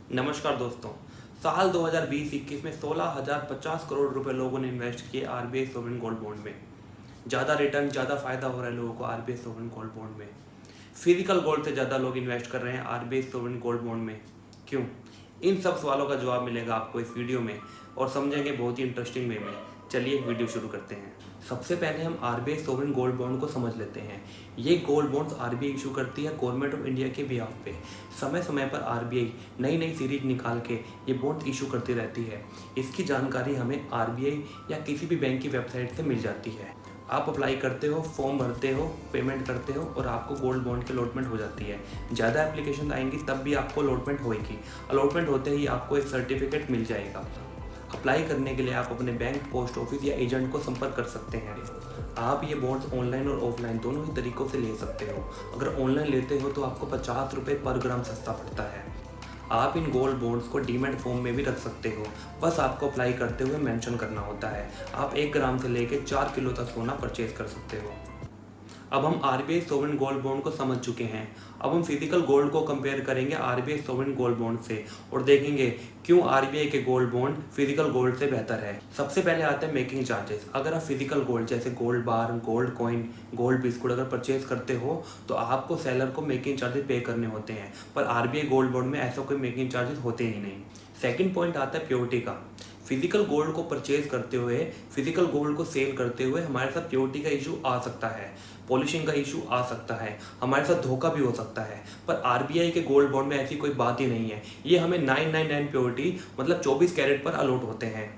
नमस्कार दोस्तों। साल 2020-21 में 16,050 करोड़ रुपए लोगों ने इन्वेस्ट किए आरबीआई सोवरेन गोल्ड बॉन्ड में। ज़्यादा रिटर्न, ज़्यादा फायदा हो रहा है लोगों को आरबीआई सोवरेन गोल्ड बॉन्ड में। फिजिकल गोल्ड से ज़्यादा लोग इन्वेस्ट कर रहे हैं आरबीआई सोवरेन गोल्ड बॉन्ड में। क्यों? इन सब सवालों का जवाब मिलेगा आपको इस वीडियो में और समझेंगे बहुत ही इंटरेस्टिंग वे में। चलिए वीडियो शुरू करते हैं। सबसे पहले हम आरबीआई सोवरेन गोल्ड बॉन्ड को समझ लेते हैं। ये गोल्ड बॉन्ड्स आरबीआई इशू करती है गवर्नमेंट ऑफ इंडिया के बिहाफ पे। समय समय पर आरबीआई नई नई सीरीज निकाल के ये बॉन्ड इशू करती रहती है। इसकी जानकारी हमें आरबीआई या किसी भी बैंक की वेबसाइट से मिल जाती है। आप अप्लाई करते हो, फॉर्म भरते हो, पेमेंट करते हो और आपको गोल्ड बॉन्ड की अलॉटमेंट हो जाती है। ज़्यादा एप्लीकेशन आएंगी तब भी आपको अलॉटमेंट होएगी। अलॉटमेंट होते ही आपको एक सर्टिफिकेट मिल जाएगा। अप्लाई करने के लिए आप अपने बैंक, पोस्ट ऑफिस या एजेंट को संपर्क कर सकते हैं। आप ये बॉन्ड्स ऑनलाइन और ऑफलाइन दोनों ही तरीक़ों से ले सकते हो। अगर ऑनलाइन लेते हो तो आपको 50 रुपये पर ग्राम सस्ता पड़ता है। आप इन गोल्ड बॉन्ड्स को डीमैट फॉर्म में भी रख सकते हो, बस आपको अप्लाई करते हुए मेंशन करना होता है। आप 1 ग्राम से लेकर 4 किलो तक सोना परचेज कर सकते हो। अब हम आरबीआई सोवरेन गोल्ड बॉन्ड को समझ चुके हैं। अब हम फिजिकल गोल्ड को कंपेयर करेंगे आरबीआई सोवरेन गोल्ड बॉन्ड से और देखेंगे क्यों आरबीआई के गोल्ड बॉन्ड फिजिकल गोल्ड से बेहतर है। सबसे पहले आते हैं मेकिंग चार्जेस। अगर आप फिजिकल गोल्ड जैसे गोल्ड बार, गोल्ड कॉइन, गोल्ड बिस्कुट अगर परचेज करते हो तो आपको सेलर को मेकिंग चार्जेस पे करने होते हैं, पर आरबीआई गोल्ड बॉन्ड में ऐसा कोई मेकिंग चार्जेस होते ही नहीं। सेकेंड पॉइंट आता है प्योरिटी का। फिजिकल गोल्ड को परचेज करते हुए, फिजिकल गोल्ड को सेल करते हुए हमारे साथ प्योरिटी का इशू आ सकता है, पॉलिशिंग का इशू आ सकता है, हमारे साथ धोखा भी हो सकता है। पर आरबीआई के गोल्ड बॉन्ड में ऐसी कोई बात ही नहीं है। ये हमें 999 प्योरिटी मतलब 24 कैरेट पर अलॉट होते हैं।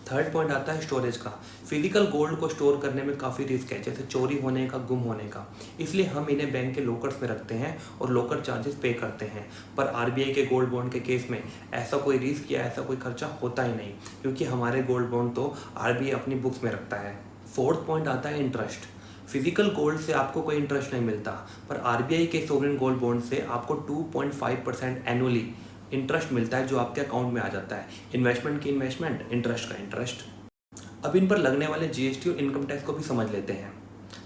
थर्ड पॉइंट आता है स्टोरेज का। फिजिकल गोल्ड को स्टोर करने में काफ़ी रिस्क है, जैसे चोरी होने का, गुम होने का। इसलिए हम इन्हें बैंक के लॉकर्स में रखते हैं और लॉकर चार्जेस पे करते हैं। पर आरबीआई के गोल्ड बॉन्ड के केस में ऐसा कोई रिस्क या ऐसा कोई खर्चा होता ही नहीं, क्योंकि हमारे गोल्ड बॉन्ड तो आरबीआई अपनी बुक्स में रखता है। फोर्थ पॉइंट आता है इंटरेस्ट। फिजिकल गोल्ड से आपको कोई इंटरेस्ट नहीं मिलता, पर आरबीआई के सोवरेन गोल्ड बॉन्ड से आपको 2.5% एनुअली इंटरेस्ट मिलता है, जो आपके अकाउंट में आ जाता है। इन्वेस्टमेंट की इन्वेस्टमेंट, इंटरेस्ट का इंटरेस्ट। अब इन पर लगने वाले जीएसटी और इनकम टैक्स को भी समझ लेते हैं।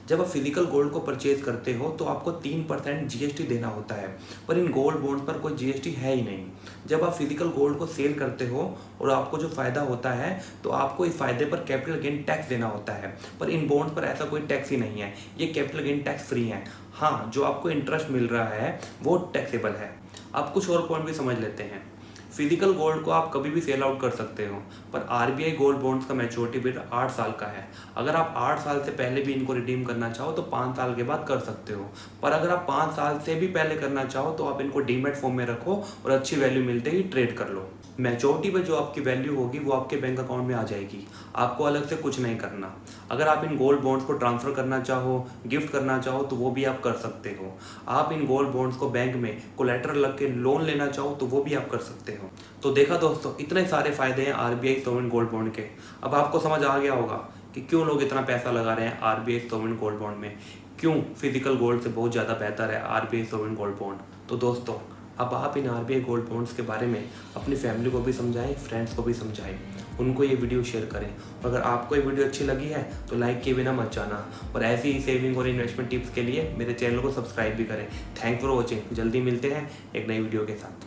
जब आप फिजिकल गोल्ड को परचेज करते हो तो आपको 3% जीएसटी देना होता है, पर इन गोल्ड बॉन्ड पर कोई जीएसटी है ही नहीं। जब आप फिजिकल गोल्ड को सेल करते हो और आपको जो फ़ायदा होता है तो आपको इस फ़ायदे पर कैपिटल गेन टैक्स देना होता है, पर इन बॉन्ड पर ऐसा कोई टैक्स ही नहीं है। ये कैपिटल गेन टैक्स फ्री है। हाँ, जो आपको इंटरेस्ट मिल रहा है वो टैक्सेबल है। अब कुछ और पॉइंट भी समझ लेते हैं। फिजिकल गोल्ड को आप कभी भी सेल आउट कर सकते हो, पर आरबीआई गोल्ड बॉन्ड्स का मैच्योरिटी पीरियड 8 साल का है। अगर आप 8 साल से पहले भी इनको रिडीम करना चाहो तो 5 साल के बाद कर सकते हो, पर अगर आप 5 साल से भी पहले करना चाहो तो आप इनको डीमैट फॉर्म में रखो और अच्छी वैल्यू मिलते ही ट्रेड कर लो। मैच्योरिटी पर जो आपकी वैल्यू होगी वो आपके बैंक अकाउंट में आ जाएगी। आपको अलग से कुछ नहीं करना। अगर आप इन गोल्ड बॉन्ड्स को ट्रांसफ़र करना चाहो, गिफ्ट करना चाहो तो वो भी आप कर सकते हो। आप इन गोल्ड बॉन्ड्स को बैंक में कोलेटरल रख के लोन लेना चाहो तो वो भी आप कर सकते हो। तो देखा दोस्तों, इतने सारे फ़ायदे हैं आरबीआई सोवरेन गोल्ड बॉन्ड के। अब आपको समझ आ गया होगा कि क्यों लोग इतना पैसा लगा रहे हैं आरबीआई सोवरेन गोल्ड बॉन्ड में, क्यों फिजिकल गोल्ड से बहुत ज़्यादा बेहतर है आरबीआई सोवरेन गोल्ड बॉन्ड। तो दोस्तों, अब आप इन आरबीआई गोल्ड बॉन्ड्स के बारे में अपनी फैमिली को भी समझाएं, फ्रेंड्स को भी समझाएं, उनको ये वीडियो शेयर करें। और अगर आपको ये वीडियो अच्छी लगी है तो लाइक किए बिना मत जाना, और ऐसी ही सेविंग और इन्वेस्टमेंट टिप्स के लिए मेरे चैनल को सब्सक्राइब भी करें। Thank for watching. जल्दी मिलते हैं एक नई वीडियो के साथ।